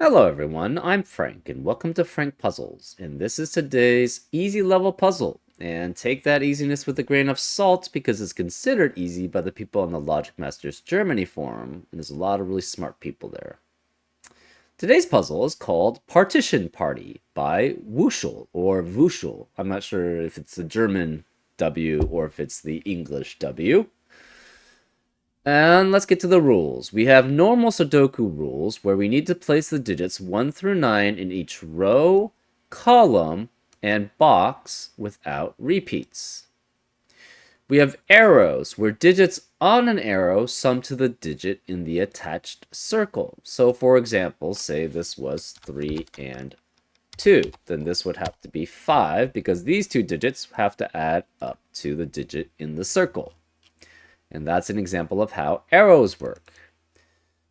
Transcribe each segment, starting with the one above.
Hello everyone, I'm Frank and welcome to Frank Puzzles, and this is today's easy level puzzle. And take that easiness with a grain of salt because it's considered easy by the people on the Logic Masters Germany forum, and there's a lot of really smart people there. Today's puzzle is called Partition Party by Wuschel or Wuschel. I'm not sure if it's the German W or if it's the English W. And let's get to the rules. We have normal Sudoku rules where we need to place the digits 1 through 9 in each row, column, and box without repeats. We have arrows where digits on an arrow sum to the digit in the attached circle. So for example, say this was 3 and 2. Then this would have to be 5 because these two digits have to add up to the digit in the circle. And that's an example of how arrows work.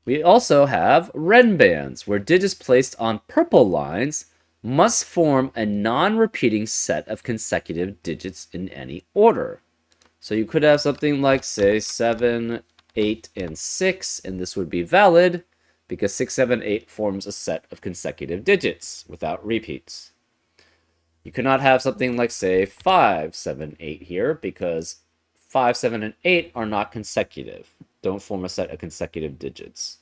We also have ren bands, where digits placed on purple lines must form a non-repeating set of consecutive digits in any order. So you could have something like, say, 7, 8, and 6, and this would be valid because 6, 7, 8 forms a set of consecutive digits without repeats. You cannot have something like, say, 5, 7, 8 here because 5, 7, and 8 are not consecutive. Don't form a set of consecutive digits.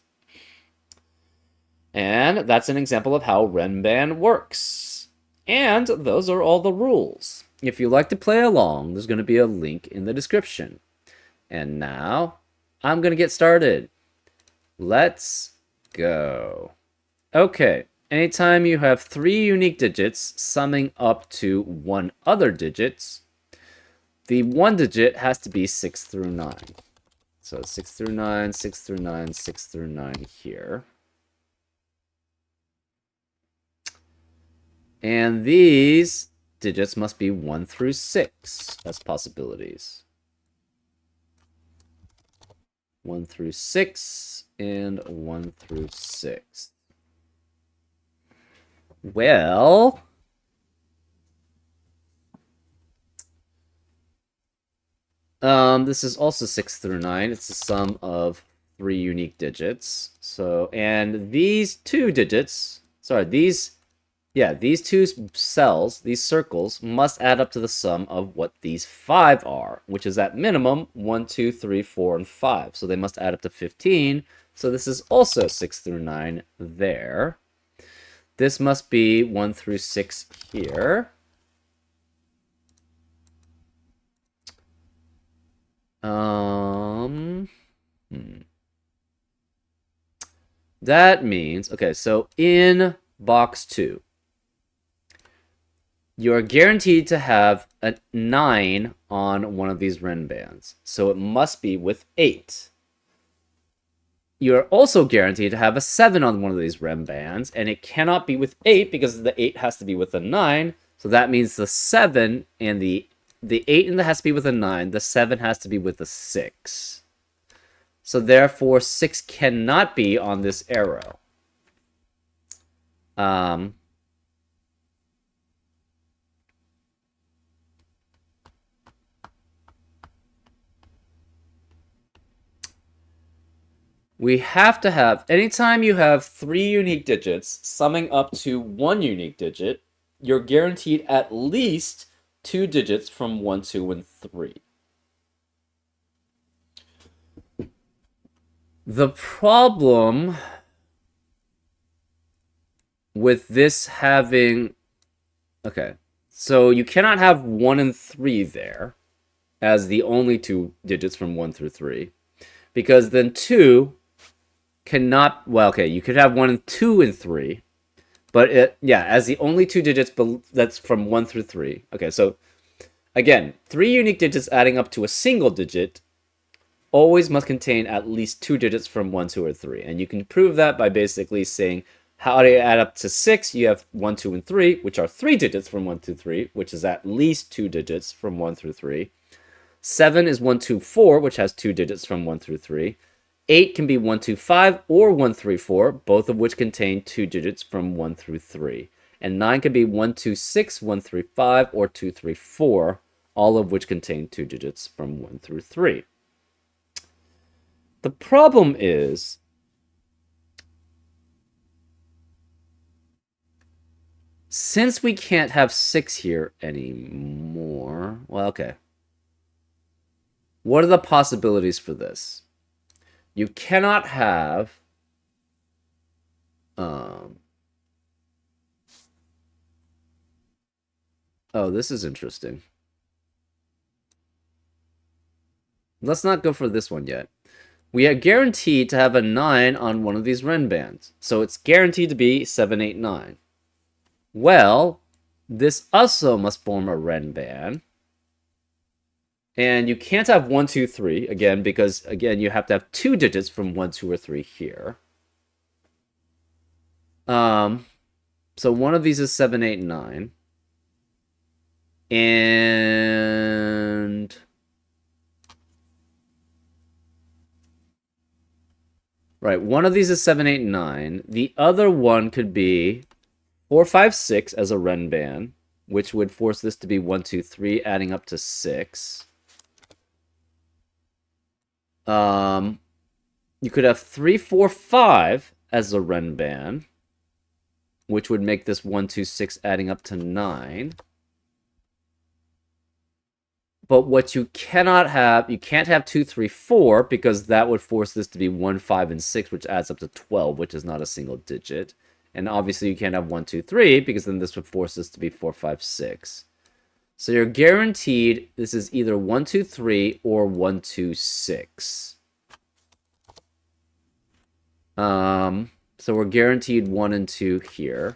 And that's an example of how Renban works. And those are all the rules. If you like to play along, there's going to be a link in the description. And now, I'm going to get started. Let's go. Okay, anytime you have 3 unique digits summing up to 1 other digits, the 1 digit has to be 6 through 9. So 6 through 9, 6 through 9, 6 through 9 here. And these digits must be 1 through 6 as possibilities. 1 through 6 and 1 through 6. Well, this is also 6 through 9. It's the sum of 3 unique digits. So, and these two digits, these two cells, these circles, must add up to the sum of what these 5 are, which is at minimum 1, 2, 3, 4, and 5. So they must add up to 15. So this is also 6 through 9 there. This must be 1 through 6 here. That means, okay, so in box 2, you're guaranteed to have a 9 on one of these ren bands. So it must be with 8. You're also guaranteed to have a 7 on one of these ren bands, and it cannot be with 8 because the 8 has to be with a 9. So that means the 7 and the 8 and that has to be with a 9. The 7 has to be with a 6. So therefore, 6 cannot be on this arrow. We have to have, anytime you have 3 unique digits summing up to 1 unique digit, you're guaranteed at least 2 digits from 1, 2, and 3. The problem with this having, okay, so you cannot have 1 and 3 there as the only 2 digits from 1 through 3, because then 2 cannot, well, okay, you could have 1 and 2 and 3, but as the only 2 digits that's from 1 through 3. Okay, so again, 3 unique digits adding up to a single digit always must contain at least 2 digits from 1, 2, or 3. And you can prove that by basically saying, how do you add up to 6? You have 1, 2, and 3, which are 3 digits from 1 through 3, which is at least 2 digits from 1 through 3. 7 is 1, 2, 4, which has 2 digits from 1 through 3. 8 can be 1, 2, 5 or 1, 3, 4, both of which contain 2 digits from 1 through 3. And 9 can be 1, 2, 6, 1, 3, 5, or 2, 3, 4, all of which contain 2 digits from 1 through 3. The problem is Since we can't have 6 here anymore... Well, okay. What are the possibilities for this? You cannot have... Oh, this is interesting. Let's not go for this one yet. We are guaranteed to have a 9 on one of these Ren bands. So it's guaranteed to be 7, 8, 9. Well, this also must form a Ren band. And you can't have 1, 2, 3, again, because, again, you have to have 2 digits from 1, 2, or 3 here. So one of these is 7, 8, 9. And... Right, one of these is 7, 8, 9. The other one could be 4, 5, 6 as a Ren band, which would force this to be 1, 2, 3, adding up to 6. You could have 3, 4, 5 as a Ren band, which would make this 1, 2, 6 adding up to 9. But what you cannot have, you can't have 2, 3, 4, because that would force this to be 1, 5, and 6, which adds up to 12, which is not a single digit. And obviously you can't have 1, 2, 3, because then this would force this to be 4, 5, 6. So you're guaranteed this is either 1, 2, 3 or 1, 2, 6. So we're guaranteed 1 and 2 here.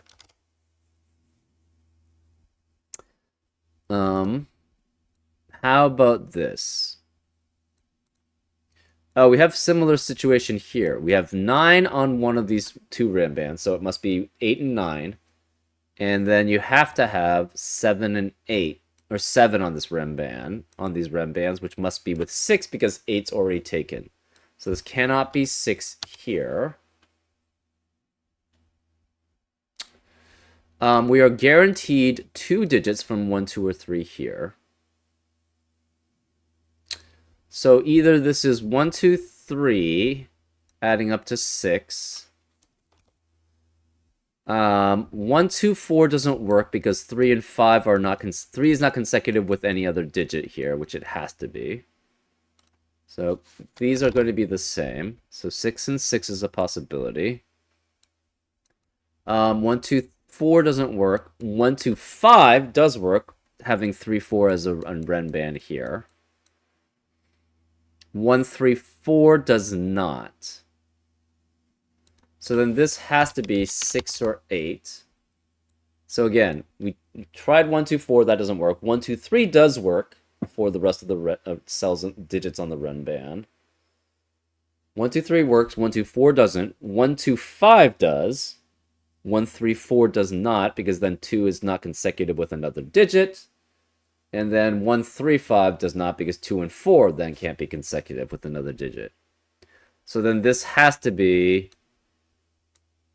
How about this? Oh, we have similar situation here. We have 9 on one of these 2 Ren bands, so it must be 8 and 9. And then you have to have 7 and 8, or 7 on this Ren band, on these Ren bands, which must be with 6 because 8's already taken. So this cannot be 6 here. We are guaranteed 2 digits from 1, 2, or 3 here. So either this is 1, 2, 3, adding up to 6. 1, 2, 4 doesn't work because 3 and 5 are not 3 is not consecutive with any other digit here, which it has to be. So these are going to be the same. So 6 and 6 is a possibility. 1, 2, 4 doesn't work. 1, 2, 5 does work, having 3, 4 as a Ren band here. 1, 3, 4 does not. So then this has to be 6 or 8. So again, we tried 1, 2, 4, that doesn't work. 1, 2, 3 does work for the rest of the cells and digits on the Ren band. 1, 2, 3 works. 1, 2, 4 doesn't. 1, 2, 5 does. 1, 3, 4 does not, because then 2 is not consecutive with another digit. And then 1, 3, 5 does not, because 2 and 4 then can't be consecutive with another digit. So then this has to be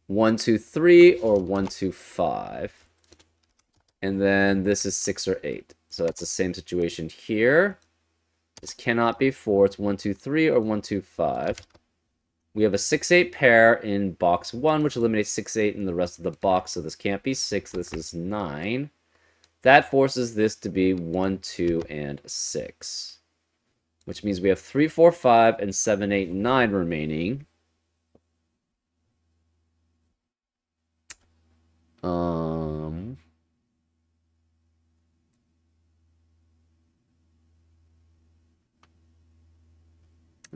1, 2, 3 or 1, 2, 5. And then this is 6 or 8. So that's the same situation here. This cannot be 4. It's 1, 2, 3 or 1, 2, 5. We have a 6, 8 pair in box 1, which eliminates 6, 8 in the rest of the box. So this can't be 6. This is 9. That forces this to be 1, 2, and 6. Which means we have 3, 4, 5, and 7, 8, 9 remaining.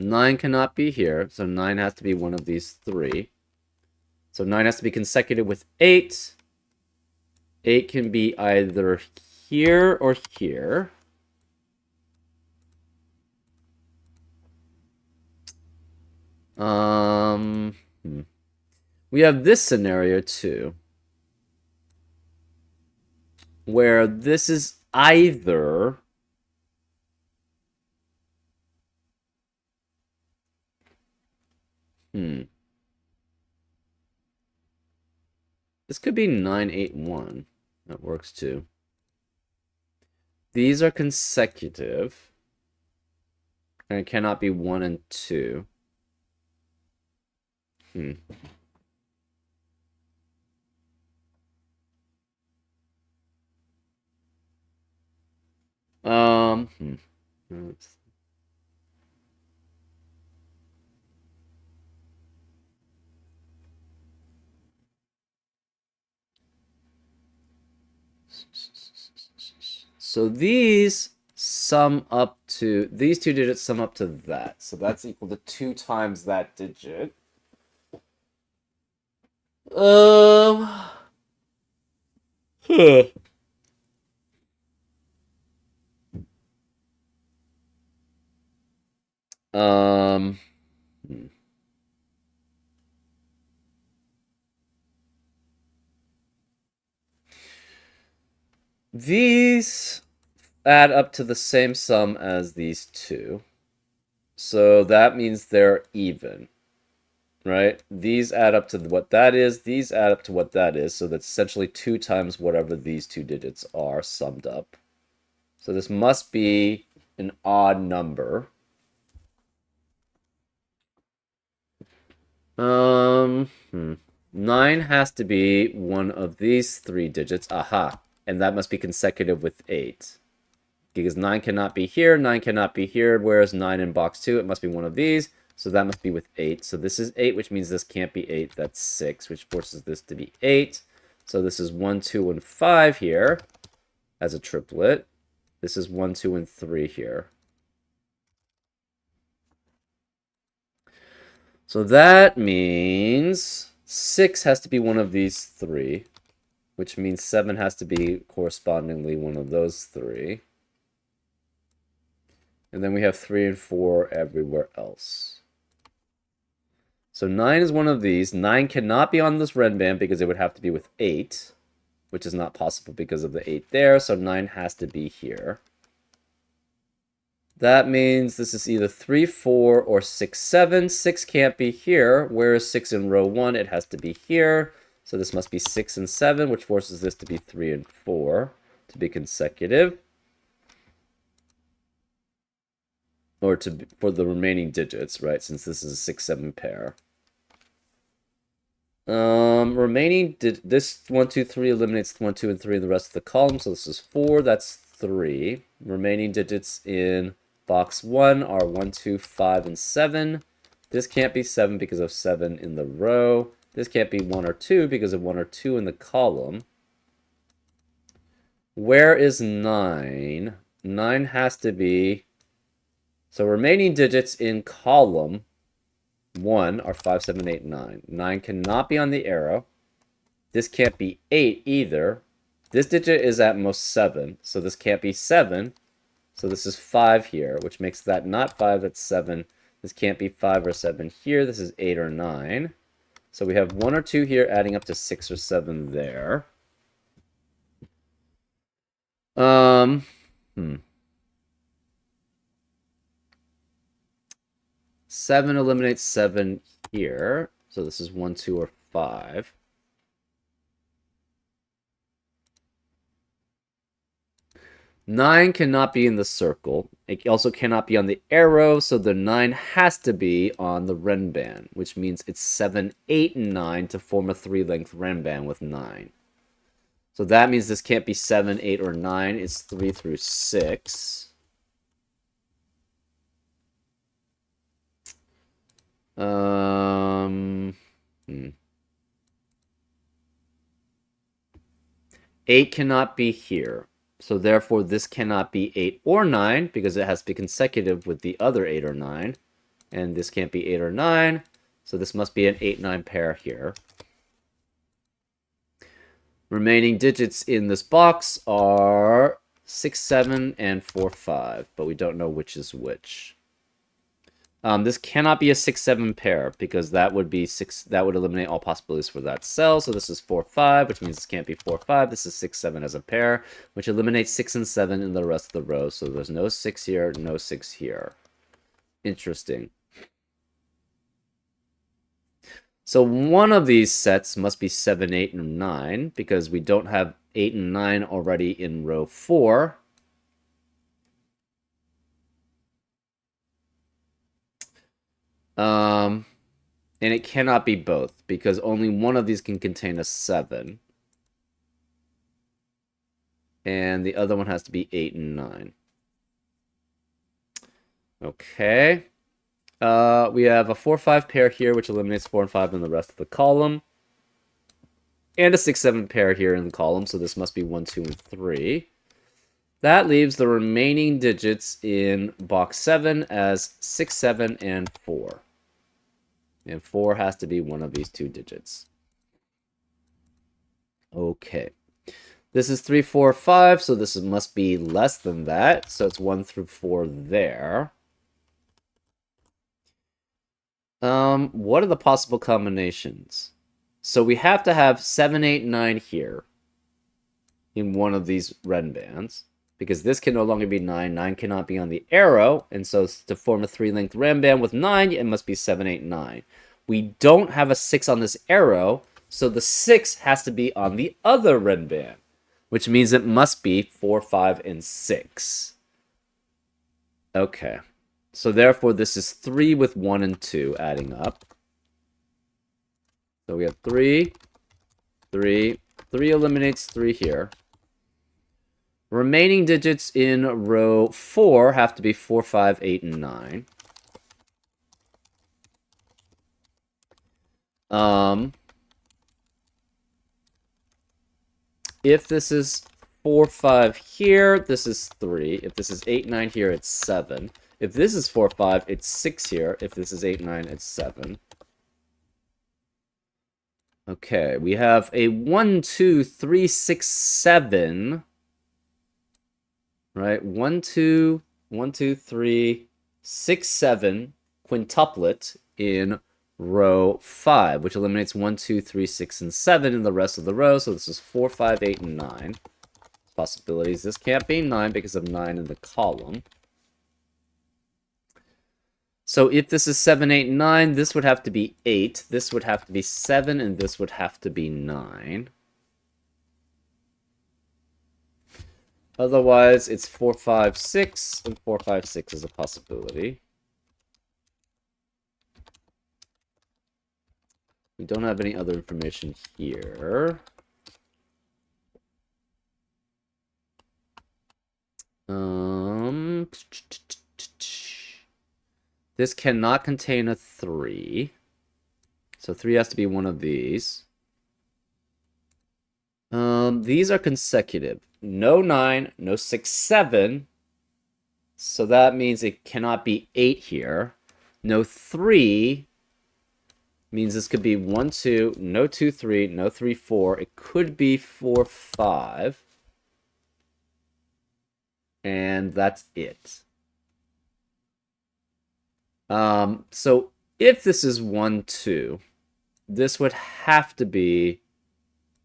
9 cannot be here, so 9 has to be one of these 3. So 9 has to be consecutive with 8. 8 can be either here or here. We have this scenario too, where this is either this could be 9, 8, 1. That works too. These are consecutive. And it cannot be 1 and 2. So these sum up to, these two digits sum up to that. So that's equal to 2 times that digit. Huh. Um, these add up to the same sum as these two. So that means they're even, right? These add up to what that is. These add up to what that is. So that's essentially 2 times whatever these two digits are summed up. So this must be an odd number. 9 has to be one of these 3 digits. Aha. And that must be consecutive with 8. Because 9 cannot be here, 9 cannot be here, whereas 9 in box 2, it must be one of these. So that must be with 8. So this is 8, which means this can't be 8. That's 6, which forces this to be 8. So this is 1, 2, and 5 here as a triplet. This is 1, 2, and 3 here. So that means 6 has to be one of these 3, which means 7 has to be correspondingly one of those 3. And then we have 3 and 4 everywhere else. So 9 is one of these. 9 cannot be on this red band because it would have to be with 8, which is not possible because of the 8 there. So 9 has to be here. That means this is either 3, 4, or 6, 7. 6 can't be here. Whereas 6 in row 1, it has to be here. So this must be 6 and 7, which forces this to be 3 and 4 to be consecutive. Or for the remaining digits, right? Since this is a 6, 7 pair. Remaining, this 1, 2, 3 eliminates 1, 2, and 3 in the rest of the column. So this is 4, that's 3. Remaining digits in box 1 are 1, 2, 5, and 7. This can't be 7 because of 7 in the row. This can't be 1 or 2 because of 1 or 2 in the column. Where is 9? 9 has to be... So remaining digits in column 1 are 5, 7, 8, 9. 9 cannot be on the arrow. This can't be 8 either. This digit is at most 7, so this can't be 7. So this is 5 here, which makes that not 5, that's 7. This can't be 5 or 7 here. This is 8 or 9. So we have 1 or 2 here adding up to 6 or 7 there. 7 eliminates 7 here. So this is 1, 2, or 5. Nine cannot be in the circle. It also cannot be on the arrow, so the 9 has to be on the renban, which means it's 7, 8, and 9 to form a 3-length renban with 9. So that means this can't be 7, 8, or 9. It's 3 through 6. 8 cannot be here. So therefore, this cannot be 8 or 9 because it has to be consecutive with the other 8 or 9. And this can't be 8 or 9. So this must be an 8-9 pair here. Remaining digits in this box are 6, 7, and 4, 5. But we don't know which is which. This cannot be a 6, 7 pair because that would be 6. That would eliminate all possibilities for that cell. So this is 4, 5, which means this can't be 4, 5. This is 6, 7 as a pair, which eliminates 6 and 7 in the rest of the rows. So there's no 6 here, no 6 here. Interesting. So one of these sets must be 7, 8, and 9 because we don't have 8 and 9 already in row 4. And it cannot be both because only one of these can contain a 7. And the other one has to be 8 and 9. Okay. We have a 4-5 pair here, which eliminates 4 and 5 in the rest of the column. And a 6-7 pair here in the column, so this must be 1, 2, and 3. That leaves the remaining digits in box 7 as 6, 7, and 4. And 4 has to be one of these two digits. Okay. This is 3, 4, 5, so this must be less than that. So it's 1 through 4 there. What are the possible combinations? So we have to have 7, 8, 9 here in one of these red bands, because this can no longer be 9. 9 cannot be on the arrow, and so to form a 3-length red band with 9, it must be 7, 8, 9. We don't have a 6 on this arrow, so the 6 has to be on the other red band, which means it must be 4, 5, and 6. Okay. So therefore, this is 3 with 1 and 2 adding up. So we have 3, 3. 3 eliminates 3 here. Remaining digits in row 4 have to be 4, 5, 8, and 9. If this is 4, 5 here, this is 3. If this is 8, 9 here, it's 7. If this is 4, 5, it's 6 here. If this is 8, 9, it's 7. Okay, we have a 1, 2, 3, 6, 7. Right? 1, 2, 1, 2, 3, 6, 7 quintuplet in row 5, which eliminates 1, 2, 3, 6, and 7 in the rest of the row. So this is 4, 5, 8, and 9. Possibilities. This can't be 9 because of 9 in the column. So if this is 7, 8, 9, this would have to be 8. This would have to be 7, and this would have to be 9. Otherwise, it's 4, 5, 6, and 4, 5, 6 is a possibility. We don't have any other information here. This cannot contain a 3. So 3 has to be one of these. These are consecutive. No 9, no 6, 7. So that means it cannot be 8 here. No 3 means this could be 1, 2, no 2, 3, no 3, 4. It could be 4, 5. And that's it. So if this is 1, 2, this would have to be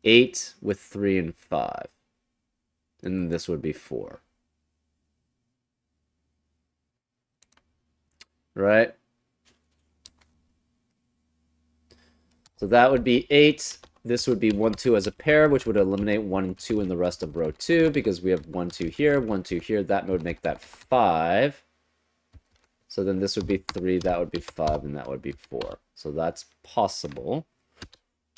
8 with 3 and 5. And then this would be 4. Right? So that would be 8. This would be 1, 2 as a pair, which would eliminate 1 and 2 in the rest of row 2, because we have 1, 2 here, 1, 2 here. That would make that 5. So then this would be 3, that would be 5, and that would be 4. So that's possible.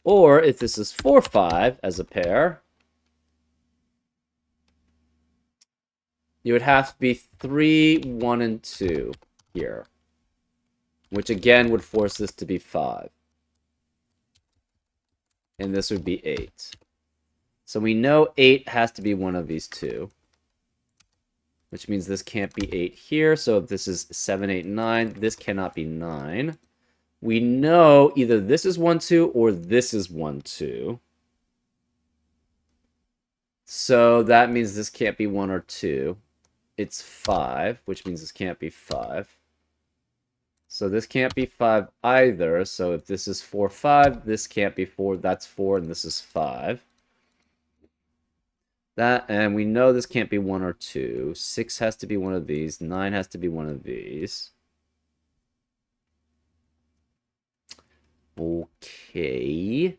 Or if this is 4, 5 as a pair, you would have to be 3, 1, and 2 here, which again would force this to be 5. And this would be 8. So we know 8 has to be one of these two, which means this can't be 8 here. So if this is 7, 8, 9, this cannot be 9. We know either this is 1, 2, or this is 1, 2. So that means this can't be 1 or 2. It's 5, which means this can't be 5. So this can't be 5 either. So if this is 4, 5, this can't be 4. That's 4, and this is 5. And we know this can't be 1 or 2. 6 has to be one of these. 9 has to be one of these. Okay.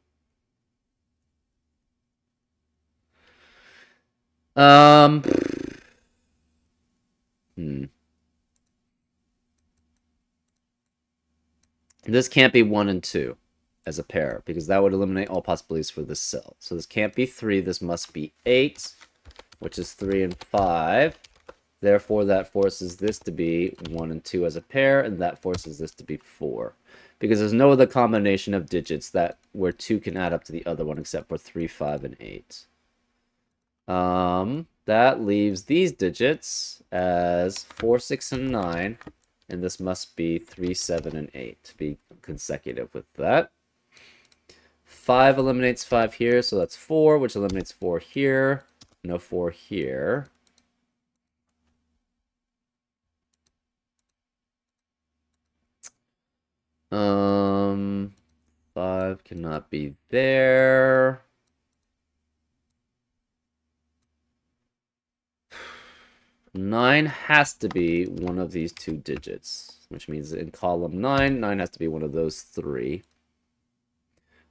This can't be 1 and 2 as a pair, because that would eliminate all possibilities for this cell. So this can't be 3. This must be 8, which is 3 and 5. Therefore, that forces this to be 1 and 2 as a pair, and that forces this to be 4. Because there's no other combination of digits that where 2 can add up to the other one except for 3, 5, and 8. That leaves these digits as 4, 6, and 9, and this must be 3, 7, and 8 to be consecutive with that. 5 eliminates 5 here, so that's 4, which eliminates 4 here. No 4 here. Um, 5 cannot be there. Nine has to be one of these two digits, which means in column 9, 9 has to be one of those three.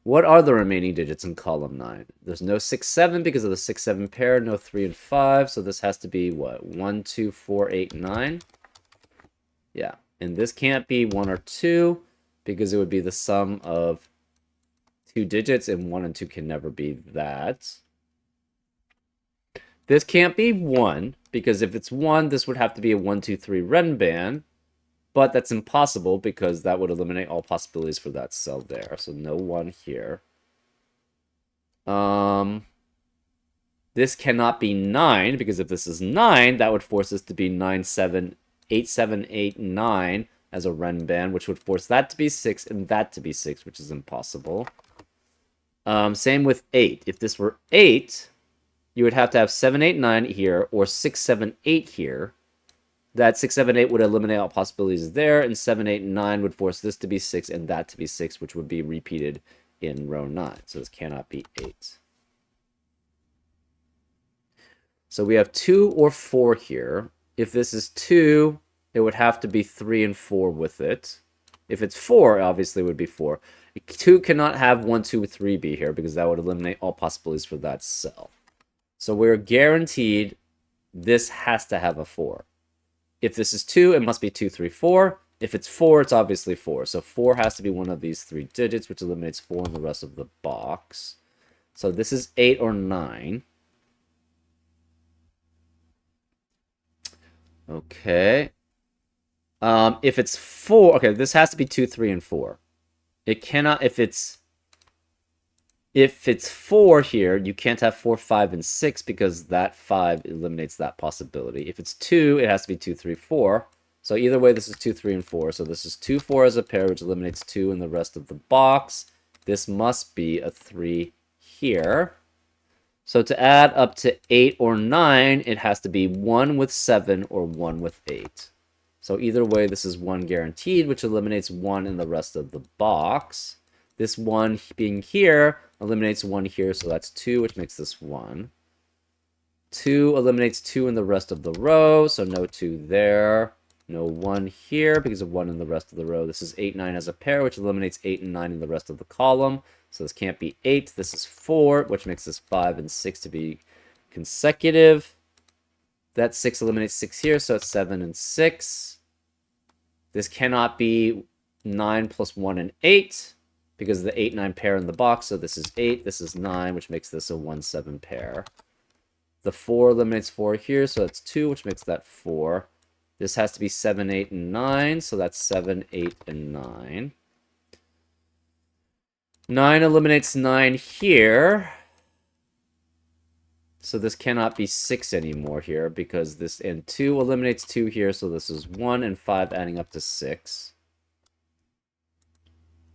What are the remaining digits in column 9? There's no 6, 7 because of the 6, 7 pair, no 3 and 5, so this has to be what? 1, 2, 4, 8, 9? Yeah, and this can't be 1 or 2 because it would be the sum of two digits, and 1 and 2 can never be that. This can't be 1, because if it's 1, this would have to be a 1, 2, 3 Renban, but that's impossible because that would eliminate all possibilities for that cell there, so no 1 here. This cannot be 9, because if this is 9, that would force this to be 9, 7, 8, 7, 8, 9 as a Renban, which would force that to be 6 and that to be 6, which is impossible. Same with 8. If this were 8, you would have to have 7, 8, 9 here, or 6, 7, 8 here. That 6, 7, 8 would eliminate all possibilities there, and 7, 8, and 9 would force this to be 6 and that to be 6, which would be repeated in row 9. So this cannot be 8. So we have 2 or 4 here. If this is 2, it would have to be 3 and 4 with it. If it's 4, obviously it would be 4. 2 cannot have 1, 2, 3 be here because that would eliminate all possibilities for that cell. So we're guaranteed this has to have a 4. If this is 2, it must be 2, 3, 4. If it's 4, it's obviously 4. So 4 has to be one of these three digits, which eliminates 4 in the rest of the box. So this is 8 or 9. Okay. If it's 4, okay, this has to be 2, 3, and 4. It cannot, if it's 4 here, you can't have 4, 5, and 6 because that 5 eliminates that possibility. If it's 2, it has to be 2, 3, 4. So either way, this is 2, 3, and 4. So this is 2, 4 as a pair, which eliminates 2 in the rest of the box. This must be a 3 here. So to add up to 8 or 9, it has to be 1 with 7 or 1 with 8. So either way, this is 1 guaranteed, which eliminates 1 in the rest of the box. This 1 being here eliminates 1 here, so that's 2, which makes this 1. 2 eliminates 2 in the rest of the row, so no 2 there. No 1 here because of 1 in the rest of the row. This is 8, 9 as a pair, which eliminates 8 and 9 in the rest of the column. So this can't be 8. This is 4, which makes this 5 and 6 to be consecutive. That 6 eliminates 6 here, so it's 7 and 6. This cannot be 9 plus 1 and 8 because of the 8, 9 pair in the box. So this is 8, this is 9, which makes this a 1, 7 pair. The 4 eliminates 4 here, so that's 2, which makes that 4. This has to be 7, 8, and 9, so that's 7, 8, and 9. 9 eliminates 9 here. So this cannot be 6 anymore here because this, and 2 eliminates 2 here, so this is 1 and 5 adding up to 6.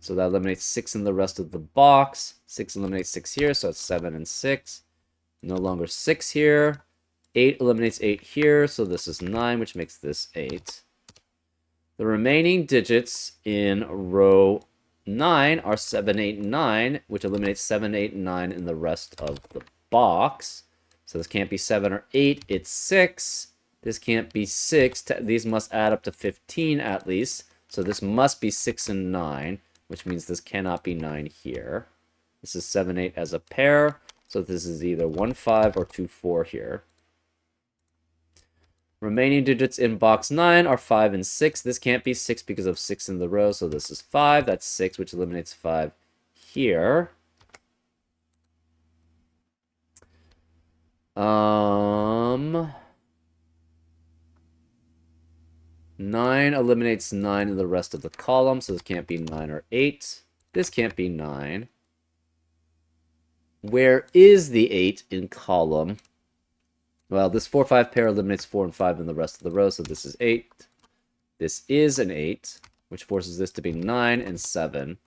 So that eliminates 6 in the rest of the box. 6 eliminates 6 here, so it's 7 and 6. No longer 6 here. 8 eliminates 8 here, so this is 9, which makes this 8. The remaining digits in row 9 are 7, 8, and 9, which eliminates 7, 8, and 9 in the rest of the box. So this can't be 7 or 8, it's 6. This can't be 6. These must add up to 15 at least. So this must be 6 and 9, which means this cannot be 9 here. This is 7, 8 as a pair, so this is either 1, 5 or 2, 4 here. Remaining digits in box 9 are 5 and 6. This can't be 6 because of 6 in the row, so this is 5. That's 6, which eliminates 5 here. 9 eliminates 9 in the rest of the column, so this can't be 9 or 8. This can't be 9. Where is the 8 in column? Well, this 4, 5 pair eliminates 4 and 5 in the rest of the row, so this is 8. This is an 8, which forces this to be 9 and 7.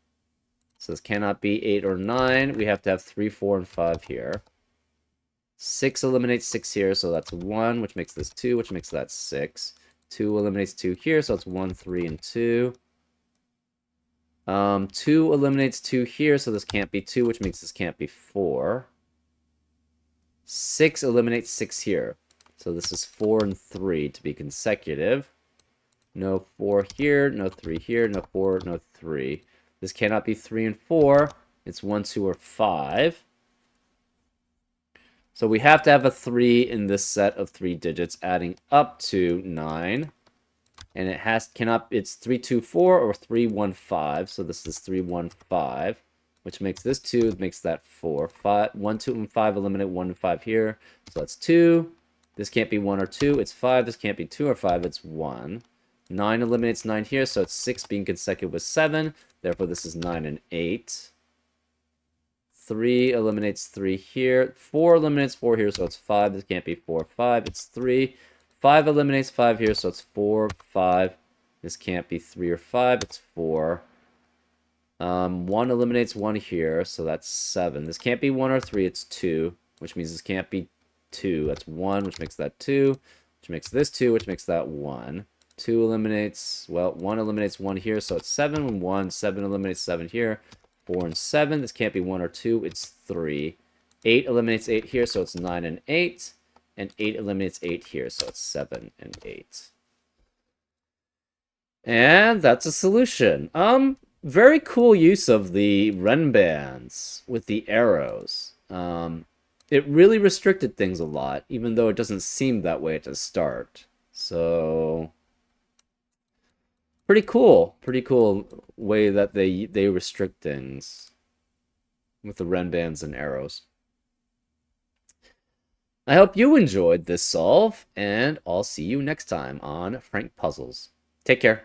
So this cannot be 8 or 9. We have to have 3, 4, and 5 here. 6 eliminates 6 here, so that's 1, which makes this 2, which makes that 6. 2 eliminates 2 here, so it's 1, 3, and 2. 2 eliminates 2 here, so this can't be 2, which means this can't be 4. 6 eliminates 6 here, so this is 4 and 3 to be consecutive. No 4 here, no 3 here, no 4, no 3. This cannot be 3 and 4. It's 1, 2, or 5. So we have to have a 3 in this set of 3 digits adding up to 9. And it's 3, 2, 4 or 3, 1, 5. So this is 3, 1, 5, which makes this 2, makes that 4. 1, 2, and 5 eliminate 1 and 5 here. So that's 2. This can't be 1 or 2. It's 5. This can't be 2 or 5. It's 1. 9 eliminates 9 here, so it's 6 being consecutive with 7. Therefore, this is 9 and 8. 3 eliminates 3 here. 4 eliminates 4 here, so it's 5. This can't be 4, 5. It's 3. 5 eliminates 5 here, so it's 4, 5. This can't be 3 or 5. It's 4. 1 eliminates 1 here, so that's 7. This can't be 1 or 3. It's 2, which means this can't be 2. That's 1, which makes that 2, which makes this 2, which makes that 1. 2 eliminates, well, 1 eliminates 1 here, so it's 7 and 1. 7 eliminates 7 here. 4 and 7. This can't be 1 or 2. It's 3. 8 eliminates 8 here, so it's 9 and 8. And 8 eliminates 8 here, so it's 7 and 8. And that's a solution. Very cool use of the Renbands with the arrows. It really restricted things a lot, even though it doesn't seem that way at the start. So pretty cool way that they restrict things with the Renbands and arrows. I hope you enjoyed this solve, and I'll see you next time on Frank Puzzles. Take care.